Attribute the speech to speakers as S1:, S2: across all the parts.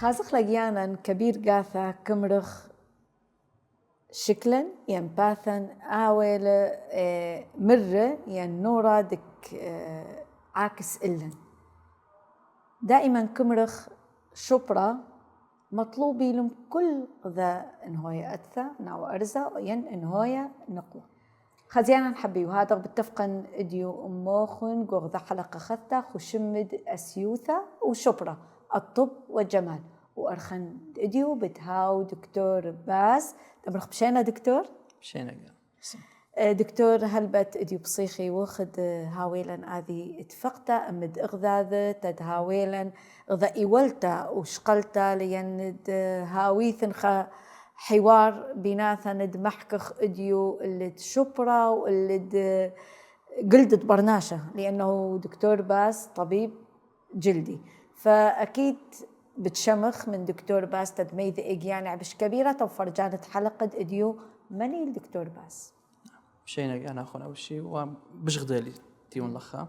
S1: خازق لجيانا كبير جاثا كمرخ شكلا ينباثا آول مرة ينورا دك عاكس إلن دائما كمرخ شبرا مطلوبي لهم كل ذا إنهوية أتثى ناو أرزا ين إنهوية نقوى خزيانا نحبي وهذا بتفقن إديو أموخن قوغ ذا حلقة خثة خشمد أسيوثة وشبرا الطب والجمال وأرخن إديو بتهاو دكتور باس تمرخ بشينا دكتور؟
S2: بشينا
S1: دكتور هلبت إديو بصيخي واخد هاويلا هذه اتفقتا أمد إغذاذ تدهاويلا إغذا إيولتا وشقلتا ليند هاويثن حوار بيناثا ند محكخ إديو اللي تشبرا واللي قلدت برناشة لأنه دكتور باس طبيب جلدي فأكيد بتشمخ من دكتور باس تدميذ إجيان عبش كبيرة وفرجانة حلقة إديو مني الدكتور باس
S2: شينا أنا أخونا أول شيء وبشغدالي تيون لخا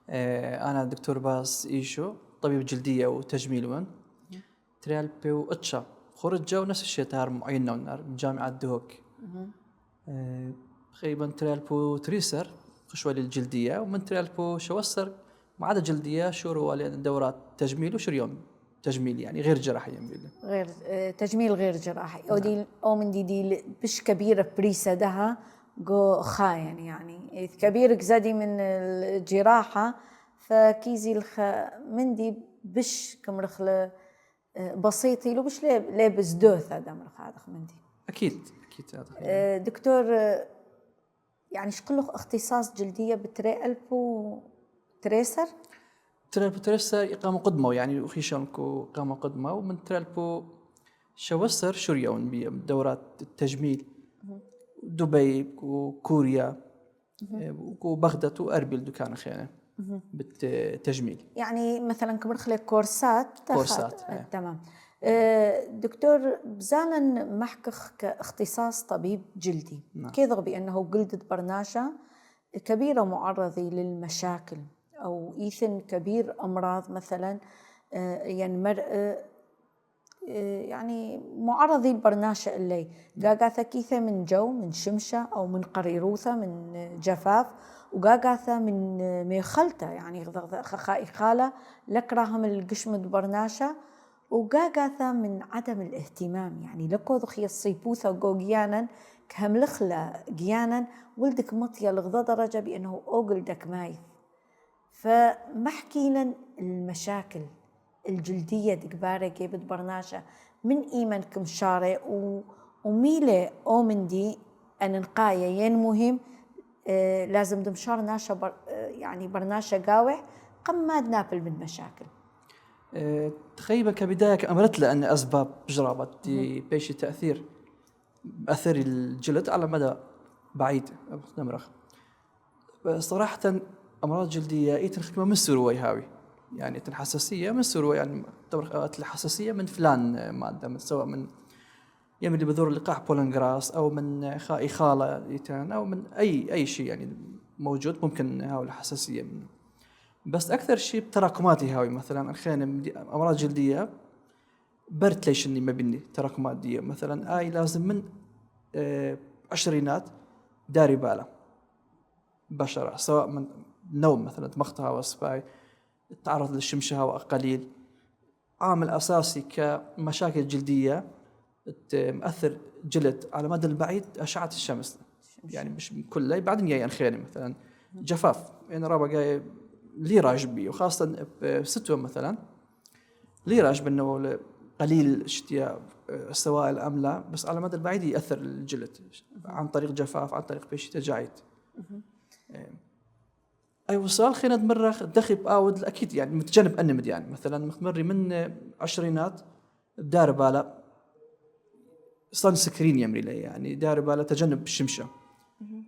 S2: أنا دكتور باس إيشو طبيب جلدية وتجميل ون تريال بيو أتشا خرج جو نفس الشيء تار معين نار من جامعة دهوك تقريبا تريال بو تريسر خشوة للجلدية ومن تريال بو شوسر ما عدا جلدية شوروا لأن دورات تجميل وشريون تجميل يعني غير جراحي يميل
S1: غير تجميل غير جراحي أو دي أو من دي بش كبيرة بريسة دها جو خاين يعني كبير زادي من الجراحة فكيزي من دي بش كمرخلة بسيطي لو بش لابس دوث هذا مرخ هذا من دي
S2: أكيد هذا
S1: دكتور يعني شقله اختصاص جلدية بتريالبو تريسر
S2: تريالبو تريسر إقامة قدمة يعني وخيشانكو إقامة قدمة ومن تريالبو شوسر شريون بدورات التجميل دبي وكوريا وبغداد وأربيل دكان خيانة بالتجميل
S1: يعني مثلا كمرخلة كورسات تمام دكتور بزالا محكخ كاختصاص طبيب جلدي كيضغ بأنه جلدة برناشة كبيرة معرضة للمشاكل أو إيثن كبير أمراض مثلا يعني مرء يعني معرضي البرناشة اللي قاقاثة كيثة من جو من شمشة أو من قريروثة من جفاف وقاقاثة من ميخلتة يعني خخائي خالة لكراهم القشمة برناشة وقاقاثة من عدم الاهتمام يعني لكو ذخي الصيبوثة وقوقيانا كهملخلة قيانا ولدك مطية لغضا درجة بأنه أوقلدك مايث فمحكي لن المشاكل الجلدية دكبارة جيبت برناشة من إيمانكم شارع وميلة أو من دي أن نقاية ين مهم لازم دمشار ناشا يعني برناشة قاوح قماد نابل من مشاكل
S2: تخيبا كبداية كأمرت لأن أسباب جرابة دي بيش تأثير أثر الجلد على مدى بعيد نمرخ صراحة أمراض جلدية يتنخدمها من سروي هاوي يعني الحساسية من سروي يعني الحساسية من فلان مادة سواء من يمد بذور اللقاح بولنغراس أو من خالة يتان أو من أي شيء يعني موجود ممكن هاوي الحساسية منه بس أكثر شيء بتراكماتي هاوي مثلا الخيانة أمراض جلدية برت ليش إني ما بيني تراكمات دي مثلا لازم من عشرينات داري باله بشرة سواء من نوم مثلا مقطع وصفاي التعرض للشمس هواء قليل عامل أساسي كمشاكل جلدية مؤثر جلد على مدى البعيد أشعة الشمس يعني مش كله بعدين جاي خيانة مثلا جفاف يعني رابع جاي لي راجبي وخاصة بستوى مثلا لي راجب إنه قليل اشتياء السوائل أم لا بس على مدى البعيد يأثر الجلد عن طريق جفاف عن طريق بيش تجاعيد أي وصال خينا مرة دخل بأود أكيد يعني متجنب أنمد يعني مثلا مخمري من عشرينات دار بالا صن سكرين يمري لي يعني دار بالا تجنب الشمشة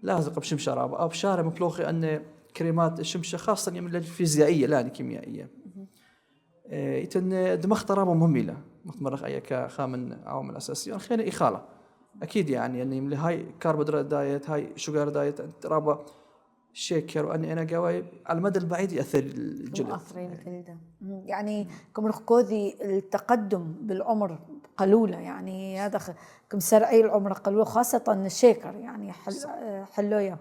S2: لازق بشمشة رابعة أو بشارة مطلوخي أن كريمات الشمشة خاصة يمري الفيزيائية لا كيميائية يتن دماغ ترابة مهملة مخمرة أي كخامن عوامل أساسية خينا إخالة أكيد يعني يملي هاي كاربوهيدرات دايت هاي شوغر دايت ترابة شيكر وأني أنا قوي على المدى البعيد يأثر الجلد.
S1: مؤثرين الجلد يعني كمرخ كوذي التقدم بالعمر قلولة، يعني هذا كم سرعي العمر قلولة خاصة الشيكر يعني حلوية.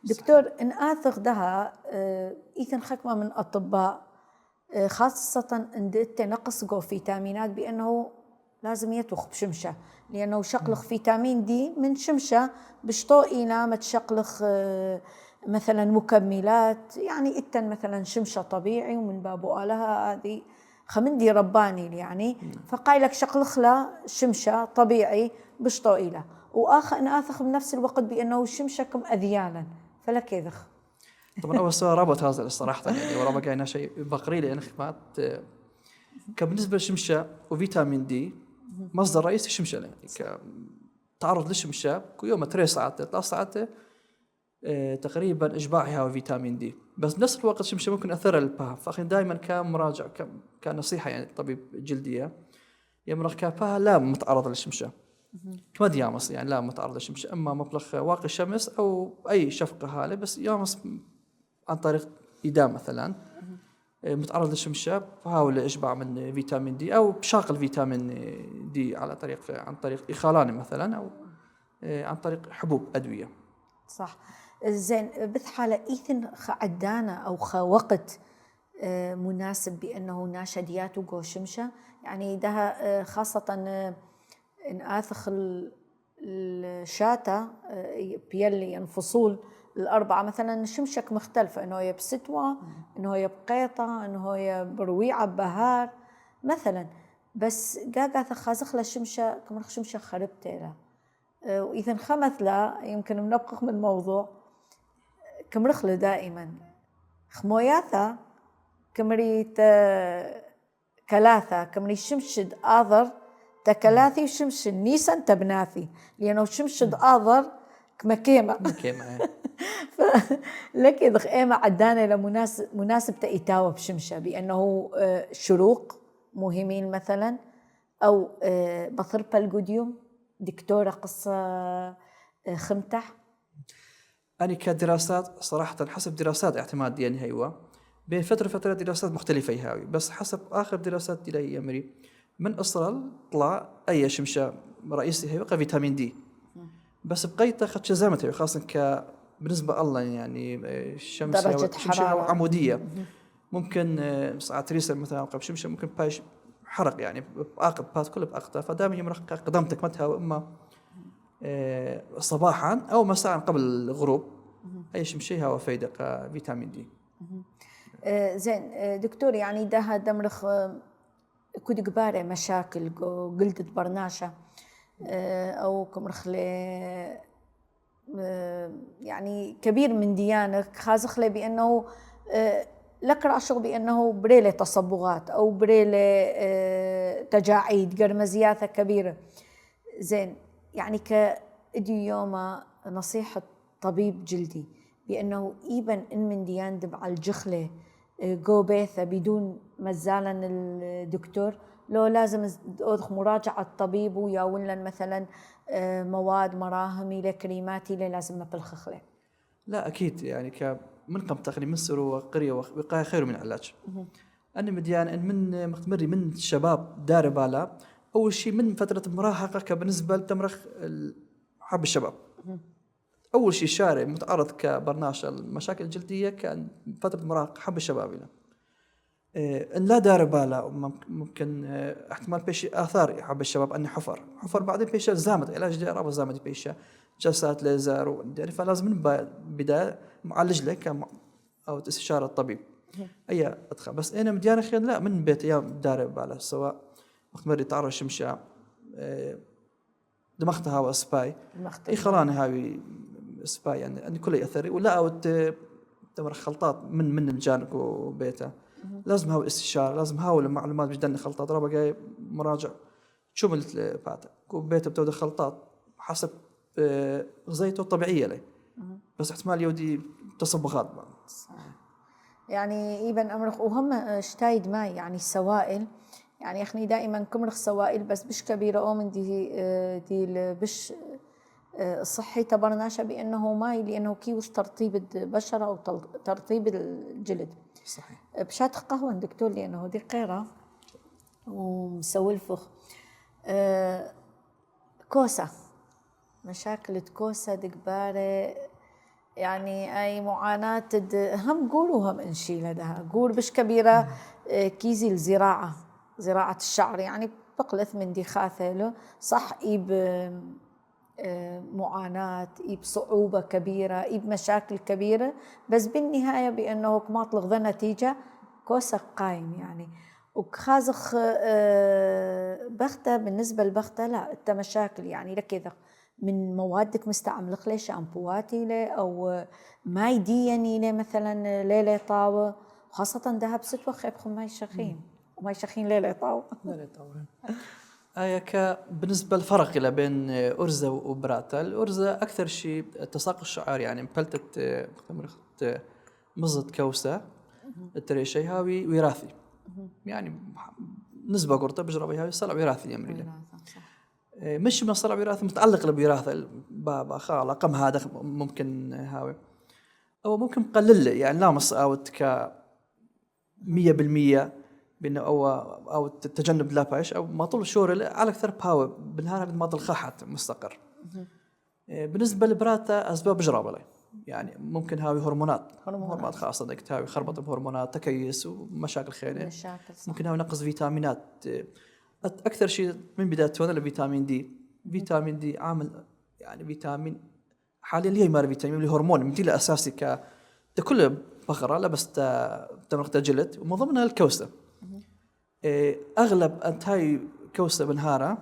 S1: دكتور إن آثغ دها إيثن خكمة من أطباء خاصة إن نقص جو فيتامينات بأنه لازم يتوخ بشمشة، لأنه شقلخ فيتامين دي من شمشة بشطوئينا ما تشقلخ مثلا مكملات، يعني إتن مثلا شمشة طبيعي ومن بابو لها هذه خمندي رباني يعني، فقايلك شقلخ له شمشة طبيعي بشطوئيله وآخر إن آثخ بنفس الوقت بأنه شمشة كم أذيانا فلا كيذخ.
S2: طبعا أول سؤال رابط هذا الصراحة يعني ورا بقينا شيء بقري لأن خدمات كبالنسبة للشمشة وفيتامين دي مصدر رئيسي الشمشة يعني كتعرض للشمشة كل يوم 3 ساعات 3 ساعات تقريبا إشباعها وفيتامين دي، بس بنفس الوقت الشمشة ممكن أثر البها، فأخي دائما كان مراجع كان نصيحة يعني طبيب جلدية يمرخ كابها لا متعرض للشمشة كما ديامس يعني لا متعرض للشمشة، إما مبلغ واقي الشمس أو أي شفقة هالة، بس يامس عن طريق إدام مثلا متعرض للشمشة فحاول إشباع من فيتامين دي أو بشاقل فيتامين دي على طريق عن طريق إخالان مثلا أو عن طريق حبوب أدوية.
S1: صح زين. بث حالة إيثن عدانا أو وقت مناسب بأنه ناشديات وجو شمشة يعني ده خاصة إن آثخ الشاتة بيلي الفصول الأربعة مثلا شمشك مختلفة، إنه هي بستوى إنه هي بقيطة إنه هي برويعة بهار مثلا، بس جاجا خازخ له شمشة كمرخ شمشة خربت له وإذا خمث لا يمكن منبقخ من الموضوع كمرخ له دائما خموياثا كمريت كلاثة كمري شمشد آذر تكلاثي وشمش نيسان تبناثي لأنه شمشد آذر كمكيمة لك يدخ إيما عدانا لمناسب تأيتاوه بشمشة بأنه شروق مهمين مثلا أو بثربة الجوديوم دكتورة قصة خمتح.
S2: أنا كدراسات صراحة حسب دراسات اعتماد يعني هيوا بين فترة دراسات مختلفة هاوي، بس حسب آخر دراسات دي أمري من أصل طلع أي شمشة رئيسي هيوا فيتامين دي، بس بقيت أخذ شزامته خاصة بالنسبة الله يعني
S1: درجة
S2: شمشة
S1: حرارة
S2: عمودية ممكن ساعات ريسل مثلا قبل شمشة ممكن باش حرق يعني بآقب بات كله بأقطة، فدائما يمرق قدمتك متها وإما صباحا أو مساء قبل الغروب أي شمشي هوا فايدة فيتامين دي.
S1: زين دكتور يعني ده دمرخ كود كبارة مشاكل جلدة برناشة أو كمرخ يعني كبير من ديانك خازخ لي بأنه لك رأشغ بأنه بريلة تصبغات أو بريلة تجاعيد قرمزيات كبيرة. زين يعني كإدي يوم نصيحة طبيب جلدي بأنه إيبن إن من ديان دب على الجخلة جو بيثة بدون مزالا الدكتور لو لازم أدخ مراجعة الطبيب وياولن مثلا مواد مراهمي لكريماتي لازم نبلخخله.
S2: لا أكيد يعني من قم تقريبا من سرو وقرية وقاية خير من علاج. أنا مديان إن من مختمري من الشباب دار بالا أول شيء من فترة مراهقة كبالنسبة لتمرخ حب الشباب أول شيء شارع متعرض كبرناشة المشاكل الجلدية كان فترة مراهقة حب الشباب له إن لا دار بالا ممكن احتمال بيش آثار حب الشباب أني حفر بعدين بيش زامت علاج دي رابط زامت بيش جلسات ليزر يعني فلازم من بداية معالج لك أو استشارة الطبيب أي أدخل، بس أنا مديانة خير لا من بيت أيام دار بالا سواء مختمري تعرض شمشة دمختها هوا سباي خلاني هاوي سباي يعني أن كل يأثري ولا أو تمر خلطات من الجانب وبيته لازم هاو استشارة لازم هاو المعلومات بجدن خلطات رابع جاي مراجع شو ملت لباته وبيته بتود خلطات حسب غذيته الطبيعية لي بس احتمال يودي تصبغات
S1: يعني إيبن أمرخ وهم شتايد ماي يعني السوائل يعني اخني دائما كمرخ سوائل بس بش كبيرة او من دي بش الصحي تبرناشا بأنه ماي لأنه كيوس ترطيب البشرة أو ترطيب الجلد.
S2: صحيح.
S1: بشات قهوة دكتور لأنه دي قيرة ومسولفخ. كوسة، مشاكل كوسة دكبارة يعني أي معاناة هم قولوا هم إنشي لدها قول بش كبيرة. كيزي الزراعة، زراعة الشعر يعني بقلث من دي خاثة صح إيب معاناة إيب صعوبة كبيرة إيب مشاكل كبيرة، بس بالنهاية بأنه كماط لغذا نتيجة كوسة قايم يعني. وخازخ بختة بالنسبة لبختة لا انت مشاكل يعني لكذا من موادك مستعمل ليش شامبواتي له او ماي ديني له مثلا ليلة طاوة، وخاصة ذهب ستوى خيبخم ماي شخين وماي شخين ليلة طاوة.
S2: ليلة طاوة. بالنسبة للفرق إلى بين أرزة وبراتا، الأرزة أكثر شيء تساقط الشعر يعني مبلتة مزت كوسة التري شيء هاوي وراثي يعني نسبة قرطة بجربي هاوي صلع وراثي يمري مش من صلع وراثي متعلق بوراثة بابا خالة قم هذا ممكن هاوي أو ممكن قلل يعني نامص أو ك 100% بأنه أو تجنب لاباش أو ما طول شهور على أكثر باور بالنهار ما طول خاحت مستقر. بالنسبة لبراتا أسباب جرابة لي يعني ممكن هاوي هرمونات خاصة انك تهاوي خربطة بهرمونات تكيس ومشاكل خيرية ممكن هاوي نقص فيتامينات. أكثر شيء من بداية تونا لفيتامين دي. فيتامين دي عامل يعني فيتامين حاليا ليه مار فيتامين اللي هرمون مثل أساسي كل بقرة لا بس تمرق جلد ومن ضمنها الكوسة. أغلب أنتهاي كوسة بنهارة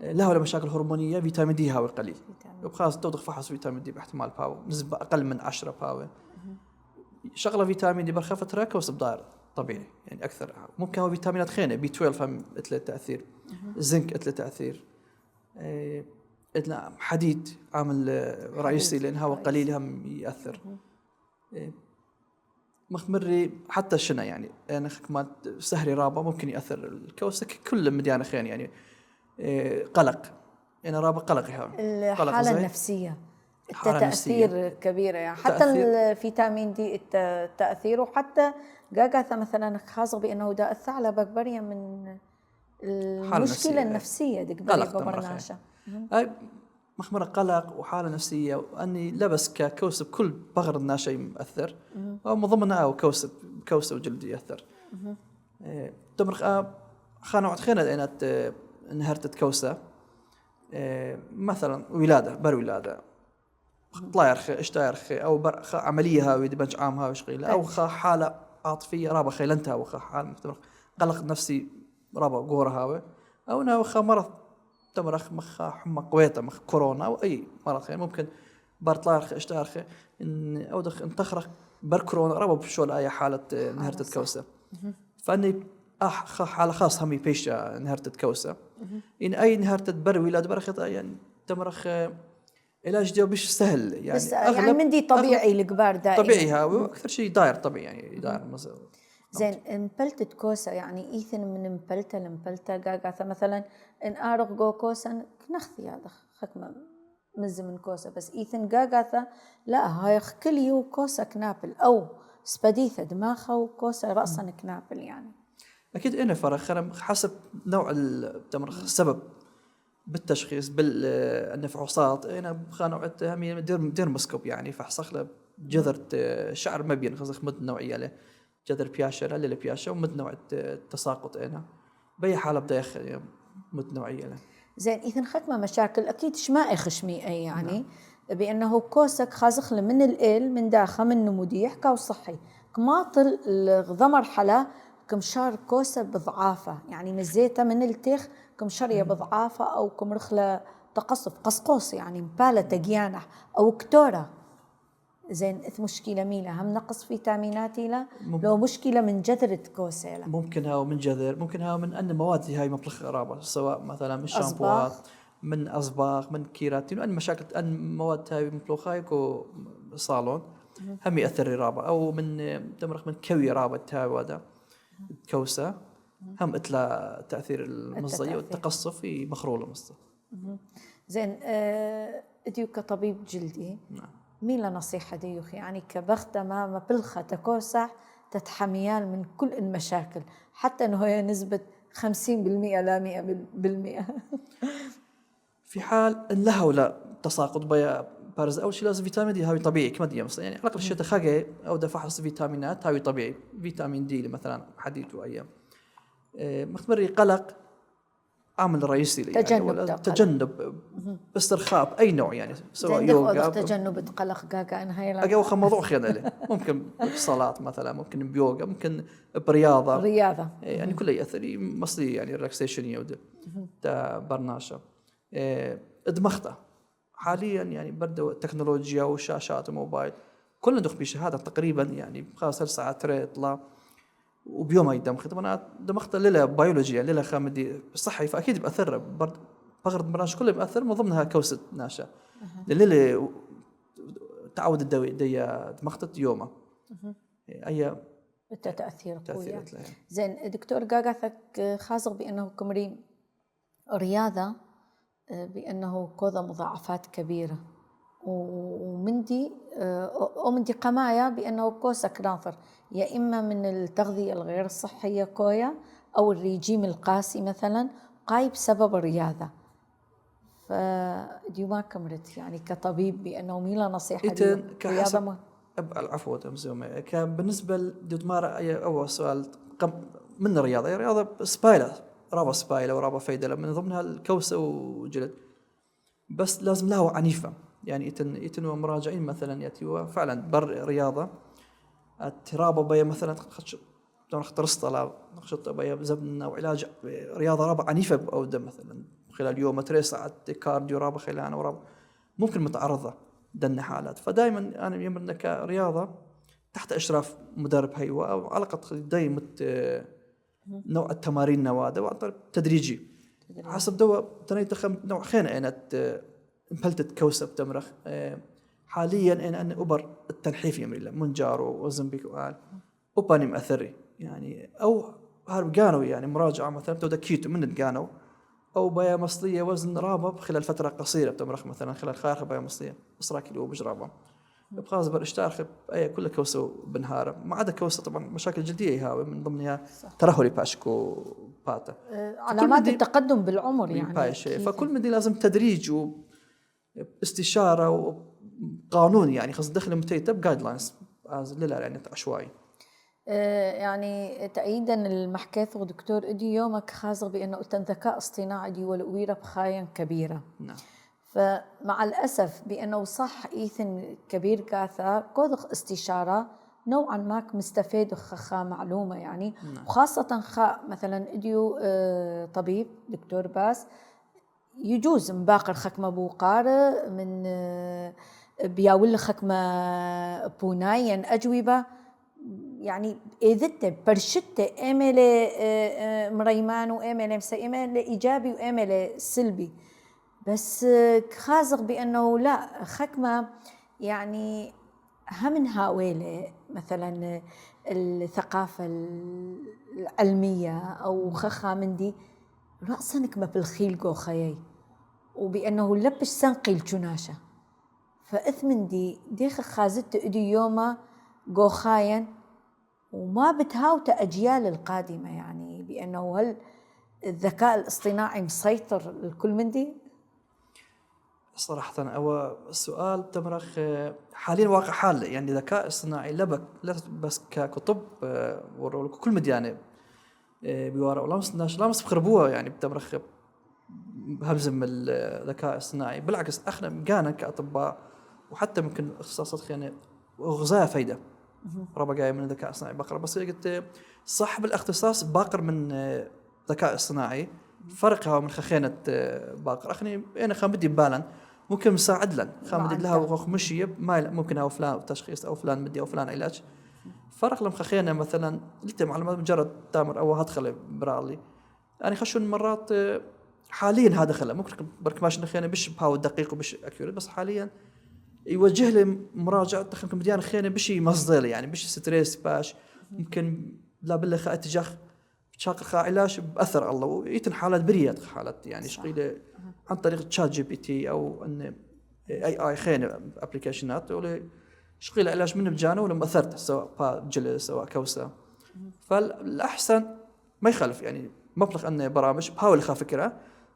S2: لها مشاكل هرمونية فيتامين دي هاوي قليل وبخاص توضخ فحص فيتامين دي باحتمال باو نسبة أقل من 10 باو شغلة فيتامين دي برخفة ترى كوسة بدار طبيعي يعني أكثر ممكن هو فيتامينات خينة بي 12 هم مثل التأثير زنك مثل التأثير حديد عامل رئيسي لأن هو قليل هم يأثر مخمري حتى الشنا يعني أنا ما سهري رابع ممكن يأثر الكوسة كل مديانة خين يعني قلق أنا رابع قلقي هون
S1: الحالة النفسية التأثير كبيرة يعني حتى الفيتامين دي التأثير وحتى جاجاثا مثلا خاصة بأنه داء الثعلب أكبرية من المشكلة النفسية دي ببرناشة
S2: مخمرة قلق وحالة نفسية وأني لبس ككوسب كل بغر الناشي مؤثر أو مضمنها أو كوسة وجلد يأثر تمرق خانوعت خينة أنا انهرتت كوسة مثلا ولادة بر ولادة طلايرخي اشتايرخي أو عملية هاوي دمج عام هاوي شغيلة أو حالة عاطفية رابا خيلنتها وخا حال قلق نفسي رابا قورة هاوي أو أنا وخا مرض تمرخ مخ حمى قويته مخ كورونا أو أي مرض خير ممكن برطلارخ اشتارخ إن أو دخ انتخرخ بر كورونا ربوا بشول أي حالة نهرت كوسة فأني حالة خاصة همي بيش نهرت كوسة إن أي نهرت بر ولاد برخت يعني تمرخ علاج ديو بيش سهل يعني
S1: بس يعني من دي طبيعي الكبار دائما
S2: طبيعي هاو أكثر شيء داير طبيعي يعني داير مثلا
S1: زين مبلتة كوسة يعني إيثن من مبلتة لمبلتة قاقاثة مثلا إن أرق جو كوسة نخثي هذا خكمة مز من كوسة بس إيثن قاقاثة لا هاي كليو كوسة كنابل أو سبديثة دماغها وكوسة رأسا كنابل يعني
S2: أكيد إنه فرق حسب نوع التمرخ السبب بالتشخيص بالنفحوصات أنا خانوعة همي ديرمسكوب يعني فحصخ له جذر شعر مبين خزخ مد نوعية له جذر بياشة لا بياشة ومد نوع التساقط أنا بأي حالة بدأ يخ مد نوعية له.
S1: زين إذن ختمة مشاكل أكيد شماء خشمي أي يعني بأنه كوسك خازخ من الإل من داخل من نموديح كاو صحي كماطل الغضمر حلا كمشار كوسة بضعافة يعني مزيتة من التخ كمشارية بضعافة أو كمرخلة تقصف قصقوص يعني مبالة تجيانح أو كتورة. زين مشكلة ميلا هم نقص فيتاميناتي لا لو مشكلة من جذرة كوسة لا
S2: ممكن هاو من جذر ممكن هاو من أن مواد هاي مبلغ قرابة سواء مثلا من شامبوات من أصباغ من كيراتين وأن مشاكل أن مواد هاي مبلغ هايكو صالون هم يأثر رابة أو من تمرخ من كوي رابة هاي وهذا كوسة هم تأثير المصدية والتقصف في مخرول المصدي.
S1: زين اديو كطبيب جلدي ميلا نصيحة ديوخ يعني كبختة ما بلخة تكوسح تتحميال من كل المشاكل حتى انه هي نسبة 50% لا 100%.
S2: في حال ان لها ولا تساقط بيا بارز اول شيء لازم فيتامين دي هاوي طبيعي كما دي مثلا يعني على الاقل الشيء تخاقي او فحص فيتامينات هاوي طبيعي فيتامين دي مثلا حديد وايام مختبري قلق عامل رئيسي لي يعني تجنب باسترخاء اي نوع يعني سواء يوغا
S1: تجنب قلق جاجا انا هاي
S2: اجا موضوع خير له ممكن بصلاة مثلا ممكن بيوغا ممكن برياضة يعني كله يأثر مصري يعني ريلاكسيشن يود تا برناشة ادمخته حاليا يعني برضو التكنولوجيا والشاشات والموبايل كلنا ندخل بشهادة تقريبا يعني خلاص ساعة يطلع وبيوم يدمخ طبعا دمخته لله بيولوجيا لله خامدي صحي فاكيد بأثر بغرض برنامج كله بأثر من ضمنها كوسة ناشا لله تعود الدوي دي دمخته يومه اي
S1: تأثير قوي زين دكتور جاجاثك خاصة بأنه كمري رياضة بأنه كوذا مضاعفات كبيرة ومندي قمايا بأنه كوسك ناثر يا إما من التغذية الغير صحية كويا أو الريجيم القاسي مثلا قاي بسبب الرياضة فديو ما كمرت يعني كطبيب بأنه ميلا نصيحة
S2: رياضة العفو كان بالنسبة لدمار أول سؤال من الرياضة رياضة سبايلة رابا سبايلة ورابا فيدلة من ضمنها الكوسة وجلد بس لازم لها عنيفة يعني يتن مراجعين مثلا يأتي فعلا بر رياضة الترابة بيا مثلا ترسط على نقشط بيا زبن أو علاج رياضة رابا عنيفة أو دم مثلا خلال يوم 3 ساعات كارديو رابا خلال ورابا ممكن متعرضة دن حالات فدائما أنا يمرنا كرياضة تحت إشراف مدرب هيوة أو على الأقل دائما نوع التمارين نوادة وعن طريق تدريجي حسب دواء تنيتخم نوع خين أنت امبلتت كوسة بتمرخ حاليا أن أبر التنحيف يمري منجارو وزنبيك وقال أباني مأثري يعني أو هارب قانو يعني مراجعة مثلا تودا كيتو من القانو أو بيا مصلية وزن رابط خلال فترة قصيرة بتمرخ مثلا خلال خارخ بيا مصلية بصرا كيلو بجرابة بخاص بالاشتراخ أي كل كوسة بنهارة ما عدا كوسة طبعا مشاكل جلدية هاوي من ضمنها ترهلي باشكو باتا
S1: علامات التقدم بالعمر يعني
S2: فكل مدي لازم تدريج واستشارة وقانون يعني خاص دخل متيتب جايد لاينز لا يعني عشوائي
S1: يعني تأييدا المحكاث ودكتور ادي يومك خاصة بأنه الذكاء اصطناعي دي والويرة بخايا كبيرة
S2: نعم.
S1: فمع الأسف بأنه صح إيثن كبير كاثا كوذخ استشارة نوعا ما مستفيد خا معلومة يعني
S2: نعم.
S1: وخاصة خا مثلا اديو طبيب دكتور باس يجوز مباقر خكمة بوقار من بياول خكمة بوناين أجوبة يعني إذا برشتة إمل مريمان وإمل إمل إيجابي وإمل سلبي بس خازق بأنه لا خكمة يعني هم هاويلة مثلا الثقافة العلمية أو خخا من دي رأسنك ما بالخيل جو خيي وبأنه لبش سنقي الجناشة فإثمن دي خازت إدي يوما جو خاين وما بتهاوت أجيال القادمة يعني بأنه هل الذكاء الاصطناعي مسيطر الكل من دي؟
S2: صراحة أو السؤال تمرخ حاليا واقع حال يعني الذكاء الاصطناعي لا بس ككتب كل مديانة بيوارا لامس بخربوها يعني بتمرخ همزم الذكاء الاصطناعي بالعكس احنا مجانا كأطباء وحتى ممكن اختصاصات خيانة وغذاء فايدة ربا جاي من الذكاء الاصطناعي بقرا بس قلت صاحب الاختصاص باقر من ذكاء اصطناعي فرقها من خخينة باقر اخني انا خامدي ببالن ممكن مساعد لن خامدي لها وخمشيه ما ممكن او فلان تشخيص او فلان مدي او فلان علاج فرق لهم خخينة مثلا لتم معلومات مجرد تامر او هدخل برالي يعني خشون مرات حاليا هذا خلا ممكن برك ماشي خيانة بش بهاو دقيق وبش اكيوريت بس حاليا يوجه لي مراجعة تخنكم مديان خيانة بشي مصدر يعني بشي ستريس باش ممكن لا بالله خا اتجاه شاق خا علاج بأثر الله ويتن حالات بريات حالات يعني شقيلة عن طريق تشات جي بي تي أو أن اي خينه ابلكيشنات ولا شغيل علاج منه بجانا ولا مؤثرته سواء جلس سواء كوسه. فالاحسن ما يخالف يعني مبلغ انه برامج بحاول اخاف فكره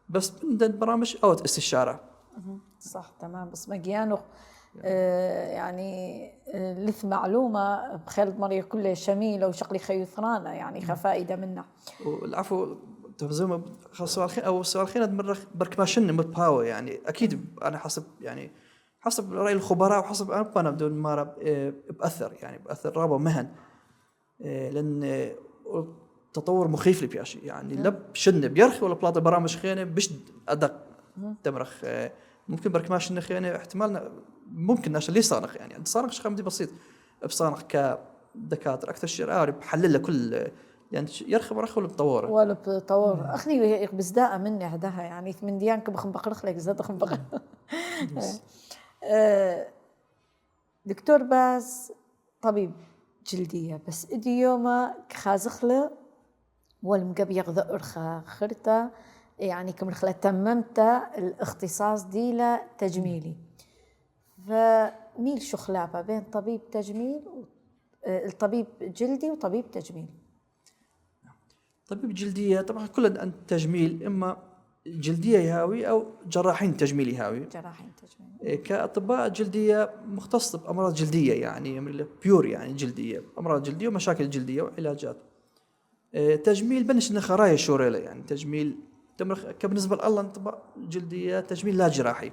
S2: بس من برامج او استشاره.
S1: صح تمام. بس مجيانو يعني لث معلومة بخيل مرية كلها شميلة وشغلي خيثرانة يعني خفائدة منها.
S2: والعفو تفزم سؤال خين او سؤال خين برك ماشن متباوى يعني اكيد انا حسب راي الخبراء وحسب انا بدون ما بأثر يعني بأثر رابع مهن لان تطور مخيف لي بياشي يعني لا بشن بيرخي ولا بلاطه برامج خينه بشد ادق تمرخ ممكن برك ماشن خينه احتمال ممكن ناس اللي صانخ يعني صانخ شخمدي بسيط بصانخ كدكاتره اكثر شيء عارف بحلل له كل يعني يرخي برخي ولا بطوره
S1: ولا بطور اخني بزداء مني هداها يعني من ديانك بخنبقرخ لك زاد خنبق. دكتور باز طبيب جلدية بس إدي يوما خازخله والمقبي يغذر خرطة يعني كمرخلة تممت الاختصاص ديلا تجميلي. فميل شخلابة بين طبيب تجميل الطبيب جلدي وطبيب تجميل.
S2: طبيب جلدية طبعا كل أن تجميل إما جلدية يهاوي أو جراحين تجميل يهاوي.
S1: جراحين تجميل
S2: كأطباء جلدية مختص بأمراض جلدية يعني بيور يعني جلدية أمراض جلدية ومشاكل جلدية وعلاجات. تجميل بنش نخرايا شوريلة يعني تجميل تمرخ كبالنسبة لله أطباء جلدية تجميل لا جراحي.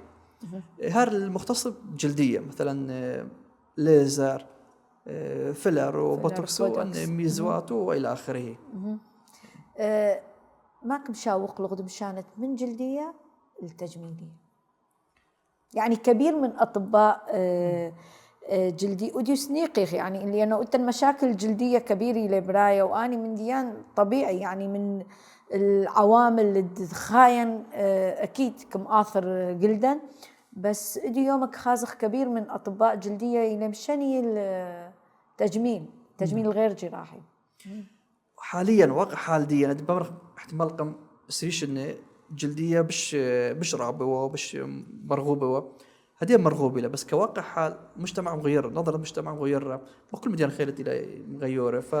S2: هار المختص بجلدية مثلا ليزر فيلر وبوتوكس وميزوات وإلى آخره.
S1: ماك مشاوق لغد مشانت من جلدية للتجميلية يعني كبير من أطباء جلدي ودي سنيقي يعني اللي أنا قلت المشاكل الجلدية كبيرة لبراية وأني من ديان طبيعي يعني من العوامل اللي تخاين أكيد كمآثر جلدا بس إدي يومك خازخ كبير من أطباء جلدية يلمشني التجميل الغير جراحي.
S2: حاليا واقع حال دي انا بمرخ احتمال قم سريش انه جلديه بش رغبه وبش مرغوبه هذه مرغوبه له بس كواقع حال مجتمع مغير نظره المجتمع مغيره وكل مديان خيرت الى مغيره ف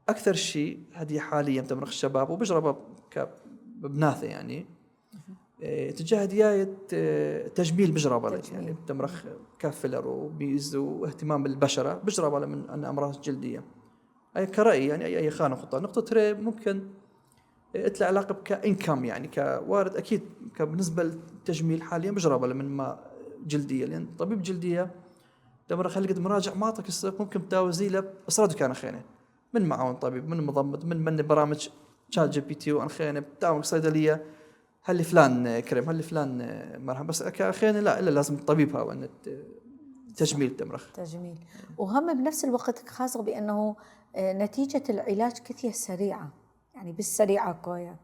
S2: اكثر شيء هذه حاليا تمرخ الشباب وبجربه كبناثه يعني تجاه دياية تجميل بجربه يعني تمرخ كافلر وبيز واهتمام بالبشره بجربه من ان امراض جلديه أي كرأي يعني أي خانة خطة نقطة ترى ممكن إتلا علاقة كإنكم يعني كوارد أكيد بالنسبة للتجميل حاليا بجربة من ما جلدية لأن طبيب جلدية تمر خلقت مراجع معطك السبب ممكن تاوزي له أسراد كان خينه من معاون طبيب من مضمد من برامج شات جي بي تي وأن خينه بتاعك صيدلية هل فلان كريم هل فلان مرهم بس كخينه لا إلا لازم الطبيب هو أن تجميل تمرخ
S1: تجميل وهم بنفس الوقت خاصة بأنه نتيجة العلاج كثير سريعة يعني بالسريعة كويا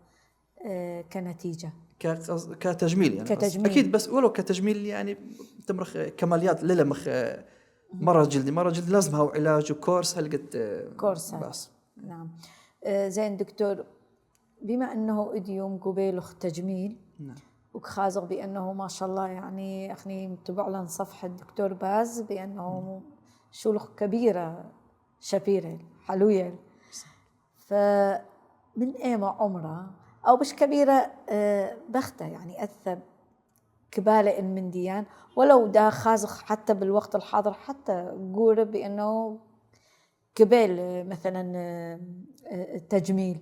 S1: كنتيجة
S2: كتجميل يعني كتجميل. أكيد بس ولو كتجميل يعني تمرخ كماليات للمخ مرض جلدي لازم هو علاج وكورس هلقت
S1: كورس بس نعم. زين دكتور بما أنه إديوم قبيل تجميل
S2: نعم.
S1: وخازق بأنه ما شاء الله يعني أخني متبع لنا صفحة الدكتور باز بأنه شلوخ كبيرة شبيرة حلوية فمن ايما عمره او مش كبيره بختة يعني اثب كبالة من ديان ولو دا خازخ حتى بالوقت الحاضر حتى قول بانه قبل مثلا التجميل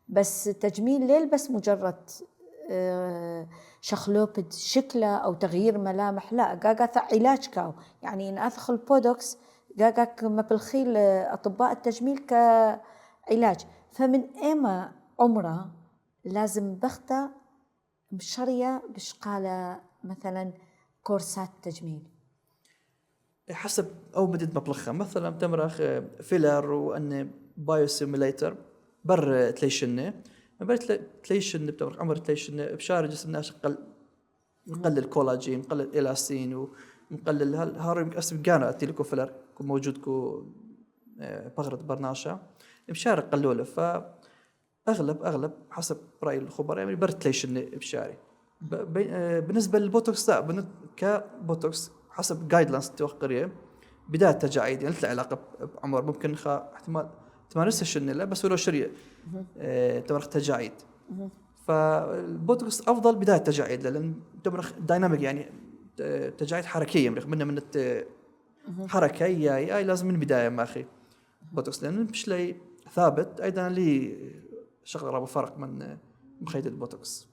S1: بس تجميل ليل بس مجرد شخلوبة شكله او تغيير ملامح لا قاقا علاج كاو يعني ان اثخل بودوكس قاقاك ما بالخيل أطباء التجميل كعلاج فمن إيما عمره لازم بختة مشرية بشقالة مثلا كورسات تجميل
S2: حسب أو مدد مبلغها مثلا تمرخ فيلر وأن بايو سيميليتر بر تليشنة بر تليشنة بتمرخ عمر تليشنة بشار جسم ناش نقلل الكولاجين نقلل الإلاستين ونقلل هارم أسب جانا أتيلكو فيلر موجود كو بغرة برناشة بشارة قلولة فأغلب حسب رأي الخبراء يعني برتليشن بشاري بالنسبة للبوتوكس لا كبوتوكس حسب جايد لاينز توقريه بدايه تجاعيد يعني لا علاقه بعمر ممكن احتمال 8 سنين لا بس ولو شريه تمرخ تجاعيد. فالبوتوكس افضل بدايه تجاعيد لان تمرخ دايناميك يعني تجاعيد حركيه من حركه اي لازم من بدايه ما اخي بوتوكس لان مش لي ثابت ايضا لي شغله رابع فرق من مخيط البوتوكس.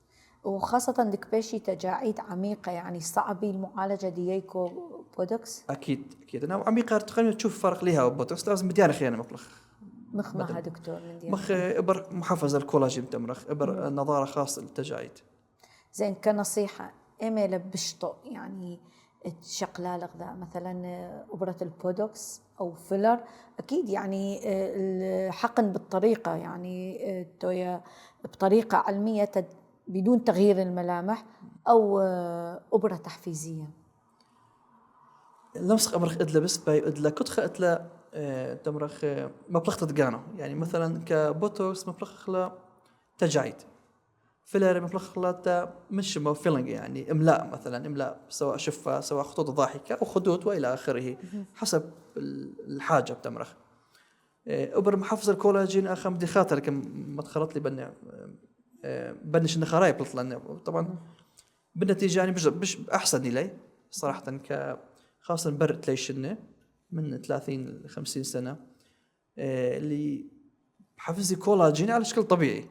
S1: وخاصة ديك باشي تجاعيد عميقة يعني صعبة المعالجة ديكو بوتوكس.
S2: أكيد أنا عميقة تقريبا تشوف فرق ليها وبوتوكس لازم بديانة خيانة
S1: مخ ما دكتور من ديانة
S2: مخ إبر محفزة الكولاجين تمرخ إبر نظارة خاصة للتجاعيد.
S1: زين كنصيحة إما لبشطو يعني تشقلال غذاء مثلا إبرة البوتوكس أو فيلر أكيد يعني الحقن بالطريقة يعني تويا بطريقة علمية بدون تغيير الملامح أو إبرة تحفيزية.
S2: لمسخ أمرخ إدلا بس باي إدلا كتخ إدلا تمرخ مبلغ تدقانه يعني مثلا كبوتوكس مبلغ لا تجاعيد فيلر مبلغ لا مش مو فيلنج يعني إملاء مثلا إملاء سواء شفة سواء خطوط ضاحكة أو خدود وإلى آخره حسب الحاجة بتمرخ. أبر محفز الكولاجين أخم دي خاطر كم ما تخرط لي بنش النخراي بطلنا طبعا بالنتيجة يعني مش أحسن لي صراحة خاصة برد ليشنة من 30 ل 50 سنة اللي حفزي كولاجين على شكل طبيعي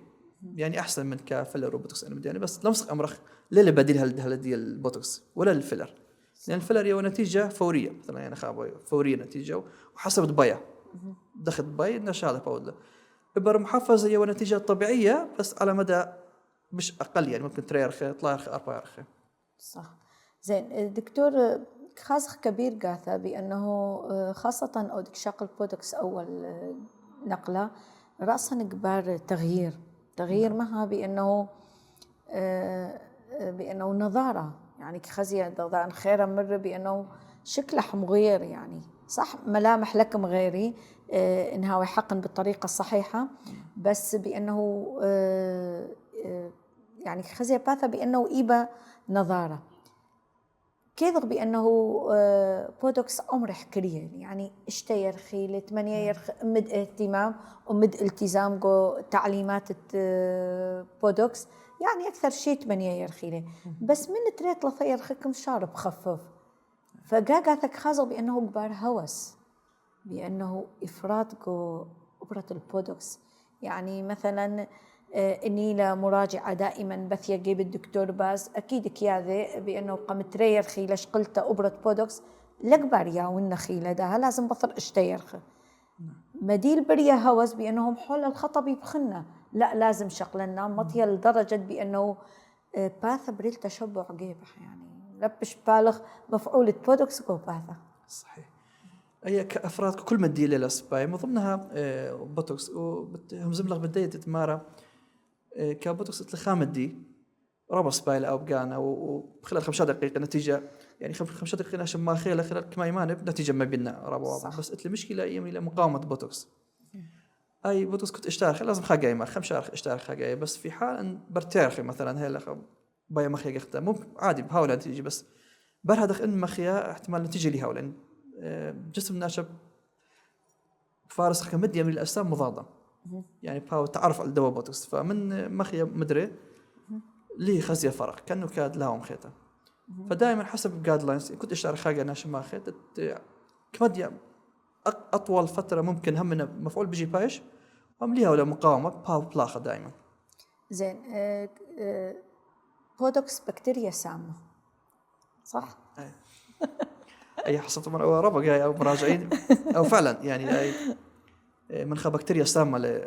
S2: يعني أحسن من كفيلر وبوتوكس أنا يعني بس لمسك أمرخ ليه بديل هالدي البوتوكس ولا الفيلر لأن الفيلر هو نتيجة فورية مثلا يعني فورية نتيجة وحسب الضبيع دخل باي نشاله باودلا إبر محفزة هو نتيجة طبيعية بس على مدى مش أقل يعني ممكن 3 أرخي 4 أرخي 4 أرخي.
S1: صح. زين دكتور خاص كبير قاثة بأنه خاصة أو شق البوتوكس أول نقلة رأسا كبار تغيير معها بأنه نظارة يعني كخزية نظارة خيرا مرة بأنه شكله مغير يعني صح ملامح لكم غيري إنها يحقن بالطريقة الصحيحة بس بأنه يعني خزية باثة بأنه إيبا نظارة كيف بأنه بوتوكس عمر حكرية يعني اشتير خيلة 8 يرخ مد اهتمام ومد التزام جو تعليمات بوتوكس يعني أكثر شيء 8 يرخيلة بس من تريت لفير خكم شارب خفف فقاقاتك خازو بأنه كبار هوس بأنه إفراط جو إبرة البوتوكس يعني مثلا إني لمراجعة دائما بث يجيب الدكتور باز أكيد كياذي بأنه قمت رير خيلة شقلته أبرة بودوكس لكبر يا والنخيلة ده لازم بطر اشتيرخ مديل بريا هوس بأنهم حول الخطب يبخنا لا لازم شقلنا مطية لدرجة بأنه باث بريل تشبع جيبح يعني لبش بالغ مفعولة بودوكس جو باثة.
S2: صحيح. أي كأفراد كل مدية للأسباي من ضمنها بوتوكس وهم زملغ بداية تتمارى كبوتوكس الخام دي ربع سبايل أو بقانا وخلال 5 دقائق نتيجة يعني 5 دقائق عشان ما خلال كما يمان نتيجة ما بينا ربع واضح بس المشكلة أيام إلى مقاومة بوتوكس أي بوتوكس كنت اشتارخ لازم خاقاي مار 5 اشتارخ خاقاي بس في حال أن برتارخي مثلا هي لخ بايا مخيا قخته ممكن عادي بحاول نتيجة بس برهدخ إن مخيا احتمال نتيجة لي هاولن جسم ناشب فارس كمدية من الأجسام مضادة يعني بحاول تعرف على الدواء بوتوكس فمن مخيا مدري ليه خزية فرق كأنه كاد لهم خيطة فدائما حسب جايد لاينز كنت اشتغل خاقة ناشب ما خيطة كمدية أطول فترة ممكن همنا مفعول بيجي بايش هم ليها ولا مقاومة باو بلاخة دائما.
S1: زين بوتوكس بكتيريا سامة صح؟
S2: أي حسب طبعا أو ربع جاي أو مراجعين أو فعلا يعني أي منخا بكتيريا سامة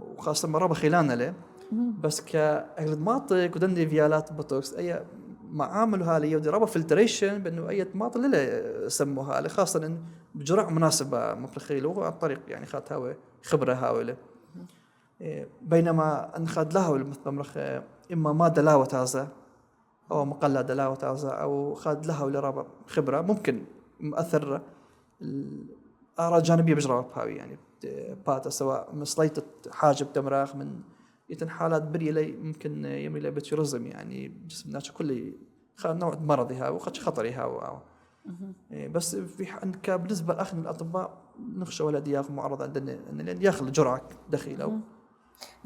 S2: وخاصة مرة خلاننا له بس كأغلدماطك ودندي فيالات بوتوكس أي معامل هالي ودي ربع فلتريشن بأنه أي ماطل اللي سموها هالي خاصة إن بجرعة مناسبة مفرخيله عن طريق يعني خات هاوي خبرة هاوي بينما أن خاد لها المرخ إما ما دلاوة هذا أو مقلة دلاوة هذا أو خاد لها ولا ربع خبرة ممكن مؤثر الآراء جانبية بجرعة بهاوي يعني باتا سواء من سليطة حاجة بتمراخ من يتن حالات بري لي ممكن يميل بتيورزم يعني جسم ناتش كله نوع مرضي هاو وخدش خطري هاو بس بالنسبة لأخذ الأطباء نخشى ولا دياخ معرض عندنا لأن ياخذ جرعة دخيلة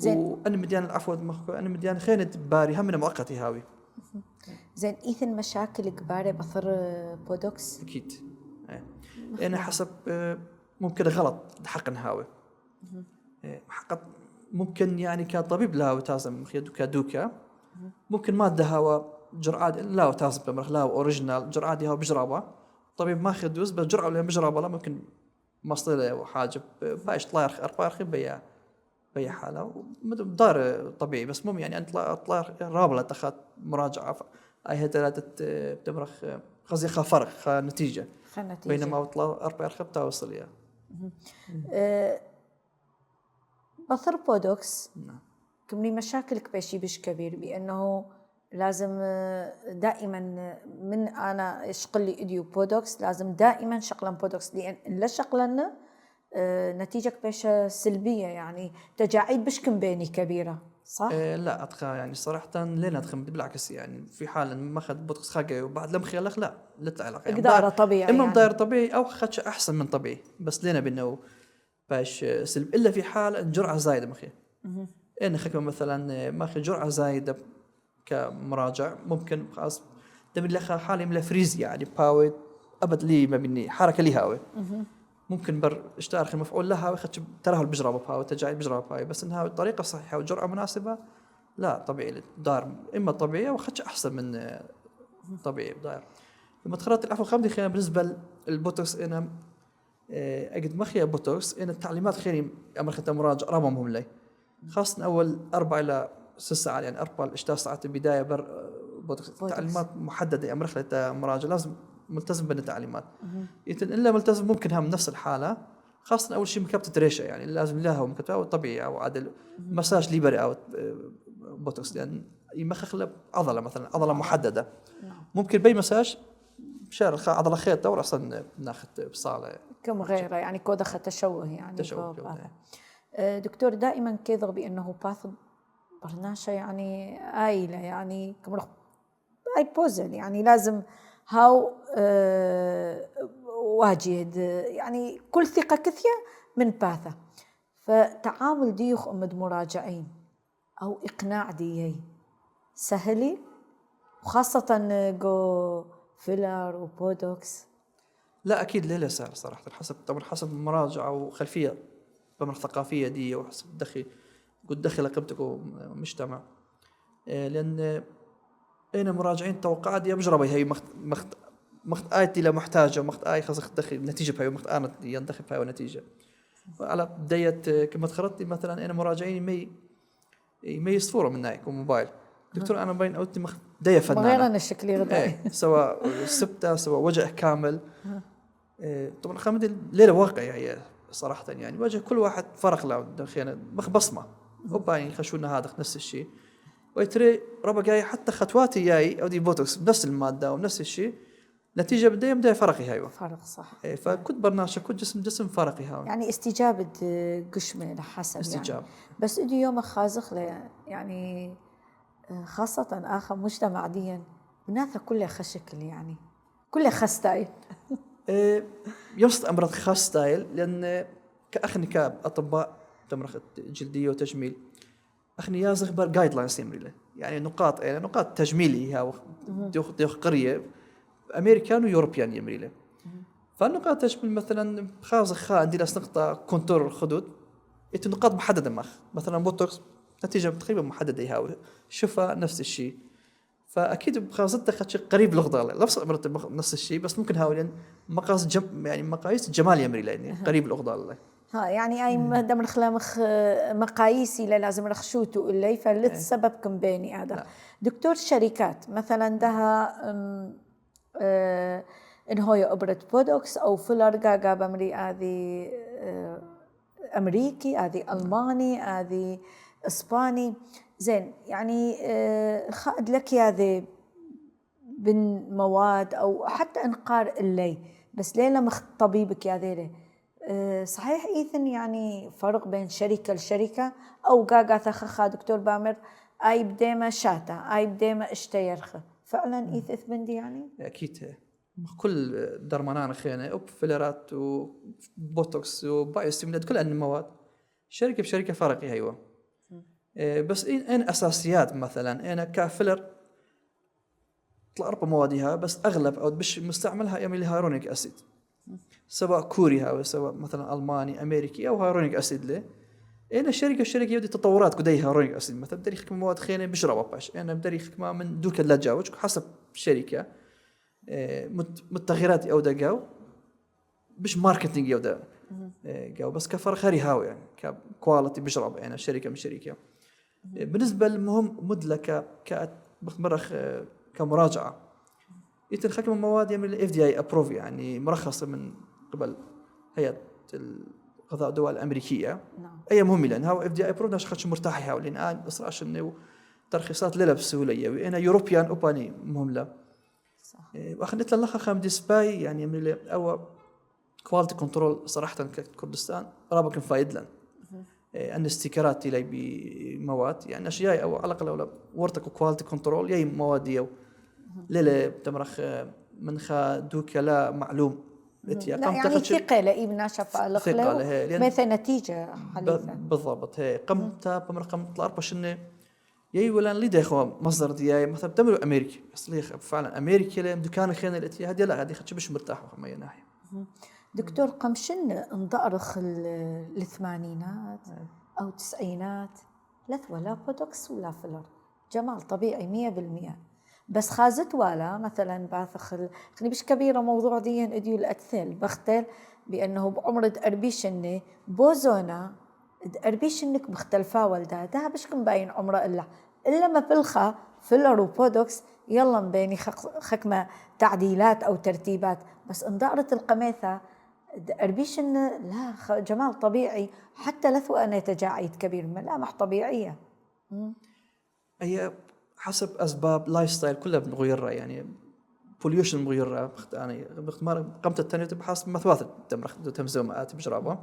S2: وأنا مديان العفو أنا مديان خينة باري هم من مؤقتي هاوي.
S1: زين إيثن مشاكل كبار بثر بوتوكس؟
S2: أكيد أنا حسب ممكن غلط حقن هاوي حقا ممكن يعني كطبيب لا وتازم كدوكا ممكن مادة هوا جرعات لا وتازم بمرخ لا أوريجينال جرعات هوا بجرابة طبيب ما خدوز بجرعة ولا بجرابة لا ممكن مصطلة وحاجة بايش طلار أرباح بيا حالة دار طبيعي بس مم يعني أنت طلار رابلة تاخد مراجعة أي هتلاتة بتمرخ خزي فرق نتيجة بينما طلار أرباح خبتها وصل يا
S1: بثر بوتوكس كمني مشاكل كبيشي بش كبير بأنه لازم دائما من أنا شقلي إديو بوتوكس لازم دائما شقلن بوتوكس لأن لا شقلن نتيجة كبيشة سلبية يعني تجاعيد بش كم بيني كبيرة صح؟
S2: لا أتخا يعني صراحة لين أدخل بالعكس يعني في حال ما أخذ بوتوكس خاقي وبعد لم خيالك لا علاقة يعني
S1: إقداره طبيعي
S2: إما
S1: يعني.
S2: مضاير طبيعي أو خدش أحسن من طبيعي بس لينا بأنه باش سلب إلا في حال جرعة زايدة مخي إن خكمة مثلا ماخذ جرعة زايدة كمراجع ممكن خلاص تبي لها حالي من فريز يعني باوي أبد لي ما بني حركة لي هاوي ممكن اشتارخ المفعول لها وخدش تراه البجرابة باوي تجاعي بجرابة باوي بس إنها الطريقة صحيحة وجرعة مناسبة لا طبيعي دار إما طبيعي وخدش أحسن من طبيعي دار لما تخرجت العفو خمدي خير بالنسبة للبوتوكس أنا أجد مخي بوتوكس إن التعليمات خيري أمريكا مراجع رممهم لي خاصة أول 4 إلى 6 ساعات يعني 4 إلى 6 ساعات البداية بوتوكس تعليمات محددة أمريكا مراجع لازم ملتزم بالتعليمات إلا ملتزم ممكن هم نفس الحالة خاصة أول شيء مكبتة ريشة يعني لازم لها ومكبتة أو طبيعي أو عدل مساج ليبري أو بوتوكس لأن يمخخ عضلة مثلا عضلة محددة ممكن بأي مساج شارع عضلة خيط دور أصلا ناخذ بصالة
S1: كم غيره يعني كودخ تشوه يعني دكتور دائما كذا بأنه باث برناشة يعني آيلة يعني كمرخ أي بوزل يعني لازم هاو واجد يعني كل ثقة كثية من باثة فتعامل ديوخ أمد مراجعين أو إقناع ديي سهلي وخاصة جو فيلر وبوتوكس
S2: لا أكيد لا سهل صراحة حسب مراجعة وخلفية بمرة ثقافية دي وحسب قد دخل قيمتك ومجتمع لأن أنا مراجعين توقعات يبجربي هي مخت آيتي لا محتاجة مخت آي خاصة دخل نتيجة بهاي مخت أنا يندخل بهاي ونتيجة وعلى بداية كما تخرجت مثلا أنا مراجعين ما يصفوروا من نايك وموبايل دكتور أنا بين أوتي مخت بداية فنانة
S1: غير أنا شكلي غذائي
S2: سواء سبتة سواء وجه كامل طبعا خامد ليلة واقعية هي صراحة يعني وجه كل واحد فرق له دخينا بصمة وباين خشونا هذا نفس الشيء ويتري ربع جاي حتى خطواتي جاي أو دي بوتوكس بنفس المادة ونفس الشيء نتيجة بداية فرقي هاي
S1: فرق صح
S2: فكنت برنامج كنت جسم فرقي هاي
S1: يعني استجابة قشمة حسب
S2: استجابة
S1: يعني بس إدي يوم خازخ له يعني خاصة آخر مجتمع ديا بناثة كله خشكل يعني كله خستايل
S2: يوصل أمراض خاص ستايل لأن كأخني كأطباء تمرخ جلدية وتجميل أخني يازخ بار جايد لاينز يمري يعني نقاط تجميلي ها ديوخ قرية أمريكان ويوروبيان يمري له فالنقاط تجميل مثلا خازخ خا عندي ناس نقطة كونتور الخدود إنت نقاط محددة مثلا بوتوكس نتيجة تقريبا محددة يهاوي شوفها نفس الشيء فأكيد بخاصته خدش قريب لغضة نفس الشيء بس ممكن هاولين مقاس يعني مقاييس الجمال يمري لأني قريب لغضة الله
S1: ها يعني أي مهدم رخلامخ مقاييسي لازم رخشوتو اللي فلت سبب كم بيني هذا دكتور شركات مثلا دها إن هو أبرة بودوكس أو فيلر جاجا بمري هذه أمريكي هذه ألماني هذه إسباني زين يعني خاد لك هذا بن مواد أو حتى إنقار اللي بس ليه لما طبيبك يا ذيله صحيح إيثن يعني فرق بين شركة لشركة أو جاجا ثخخا دكتور بامر أي بديما شاتا أي بديما اشتيرخ فعلا إيث إثبندي يعني؟
S2: أكيد كل درمانان خيانة أو فيلرات وبوتوكس وبايوستيمولات كل المواد شركة بشركة فرقي هيوا. بس إن أساسيات مثلا أنا كفيلر طلع 4 موادها بس أغلب أو بش مستعملها يعمل هيرونيك أسيد سواء كوري أو سواء مثلا ألماني أمريكي أو هيرونيك أسيد له. أنا شركة يودي تطورات كده هيرونيك أسيد مثلا بدري يخدم مواد خيانة بشربها باش أنا بدري يخدم من دوك لا جاوج حسب الشركة متغيرات أو دقاو بش ماركتينج يودا قاو بس كفر خري هاو يعني ككواليتي بشرب يعني شركة من شركة. بالنسبة للمهم مدلة بخمرخ كمراجعة يتنخك من مواد يعمل FDA approve يعني مرخصة من قبل هيئة الغذاء والدواء الأمريكية. أي مهم لأن هاو FDA approve ناش خدش مرتاح هاو لأن أنا أسرعش إنه ترخيصات للا بسهولية وأنا يوروبيان أوباني مهم لا. وأخذت لها خام ديسباي يعني من أو كواليتي كنترول صراحة كردستان رابك فايد لن أن استيكرات لي بمواد يعني أشياء أو على الأقل ولا ورتك كواليتي كنترول يي مواد يو ليلة تمرخ من خا دوك لا معلوم
S1: لا يعني ثقة لإبنا شفاء الخلو مثل نتيجة حليفة
S2: بالضبط. هي قمت بمرقم طلع 4 شنة يي ولا لي دخوا مصدر دياي مثلا بتعملوا أمريكي بس ليه فعلا أمريكي لهم دكان خيانة الاتي هذه لا هذه خدش مش مرتاح من أي ناحية.
S1: دكتور قمشن انضأرخ الثمانينات أو التسعينات لا بوتوكس ولا فيلر جمال طبيعي 100%. بس خازت ولا مثلا باثخل خلي بش كبيرة موضوع ديا اديو الأتثال بختل بأنه بعمر أربيشنة بوزونا أربيشنك مختلفة والده ده بش كم باين عمره إلا ما بلخا فيلر وبوتوكس يلا مبيني خكمة تعديلات أو ترتيبات بس انضأرت القميثة أربيشن لا جمال طبيعي حتى لثو أنا تجاعيد كبير ملامح طبيعية.
S2: هي حسب أسباب لايف ستايل كلها بنغيرها يعني بوليوشن بنغيرها يعني باختمار قمت التانية بحسب مثوات تمرخ تمزومات بجرابة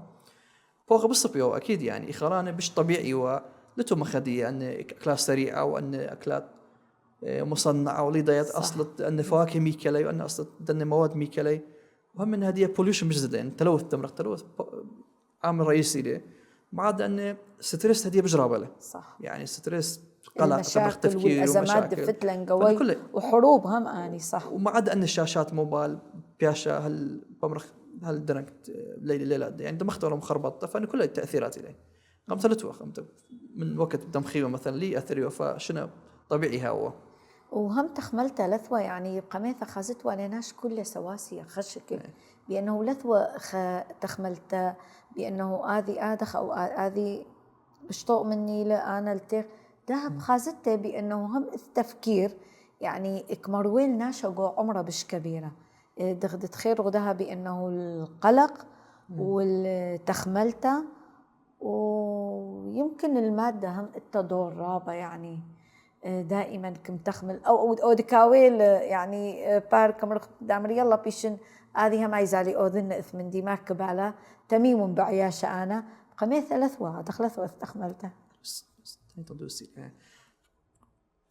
S2: فوق بالصبيو أكيد يعني إخرانه بش طبيعي ولتو مخدية أن أكلات سريعة وأن أكلات مصنعة ولي دايت أصلت أن فواكه ميكلي وأن أصلت أن مواد ميكلي وهم من هذه بوليوشن بجزدين تلوث تمرخ تلوث عامل رئيسي له مع أن ستريس هدية بجرابة له صح يعني ستريس قلق
S1: المشاكل والأزمات دفت لنقوي وحروب هم آني صح
S2: ومع أن الشاشات موبايل بياشا هل بمرخ هل درنكت ليلة يعني دمخت ولا مخربطة فأنا كل التأثيرات إليه قمت لتوه قمت من وقت دمخيوة مثلا لي أثريه فشنا طبيعي هو
S1: وهم تخملت لثوة يعني قميثة خازت ولناش كل سواسية خشكل بأنه لثوة تخملت بأنه هذه آدخ أو هذه بشطوء مني لا أنا التغ ده خازته بأنه هم التفكير يعني إكمرويل ناشقوا عمره بش كبيرة دخدت خير غدها بأنه القلق والتخملته ويمكن المادة هم التدور رابع يعني دائما كم تخمل أو دكاويل يعني بارك مرخ دامر يلا بيشن هذه ما يزالي أذن إثمن دماغ بالا تميم بعياش أنا قمي 3 دخلت تخملته
S2: تدوسي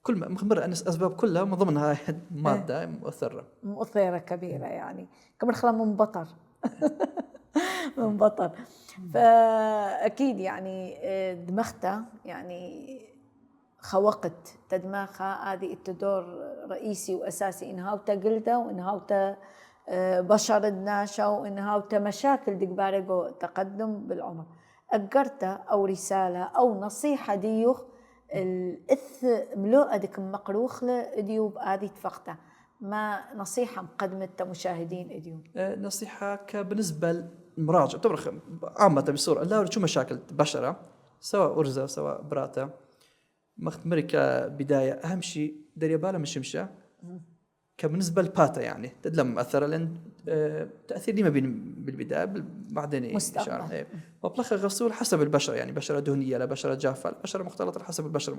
S2: كل ما مخبر أن أسباب كلها من ضمنها مادة
S1: مؤثرة كبيرة يعني كم خلا منبطر منبطر فأكيد يعني دماغته يعني خوقت تدماغها هذه التدور رئيسي وأساسي إنها وتقلده وإنها بشر الناشا وإنها مشاكل دقبارقو تقدم بالعمر أقرته أو رسالة أو نصيحة ديوخ الإث ملوء ديك مقروخ لديوب هذه تفقته ما نصيحة مقدمة مشاهدين إديوب
S2: نصيحة بالنسبة للمراجع تبرخ عامة بصورة لا شو مشاكل بشرة سواء أرزة سواء براتا مختمرك بداية أهم شيء دري بالا مش مشى كبالنسبة للباتا يعني تدلم أثر لأن تأثير ديما بالبداية بعدين
S1: مستقبل
S2: وبلخ غسول حسب البشرة يعني بشرة دهنية لا بشرة جافة بشرة مختلطة حسب البشرة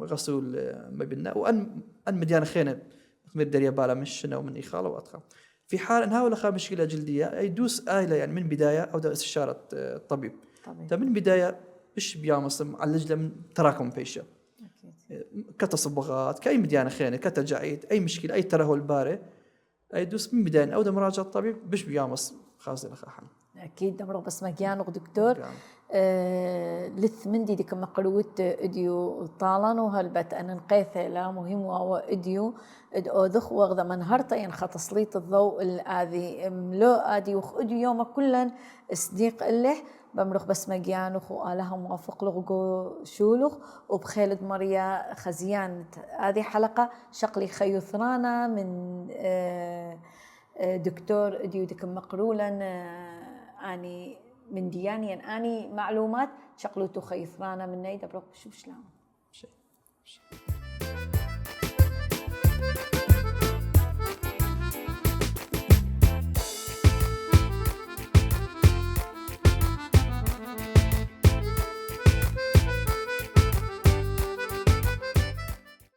S2: غسول ما بيننا وأن مديانة خينة مختمر دري بالا مش نو من إخالة وأطخا في حال أنها ولا مشكلة جلدية يدوس آيلة يعني من بداية أو ده استشارة الطبيب من بداية إيش بيامص معالج له من تراكم بيشة كتصبغات كأي مديانة خيانة كتجاعيد أي مشكلة أي ترهل باري أي دوس من بداية أو ده مراجعة الطبيب بش بيامس خاصة لخاحن
S1: أكيد دمرغ بس مجانو دكتور لث مندي ديك مقلوت إديو طالان وهلبت أن نقيثة لا مهم وهو إديو أذخ وغذا من هرطة ينخ تسليط الضوء الآذي ملو آدي وخ إديو يوم كلا صديق اللح بمرخ بس مجانو خو آلها موافق لغو شولخ وبخالد مريا خزيان هذه حلقة شقلي خيوثرانا من دكتور إديو ديك مقرولا أني من دياني أني معلومات شقلو تخيثرانا من نيدا بروك شو بشلام
S2: شيء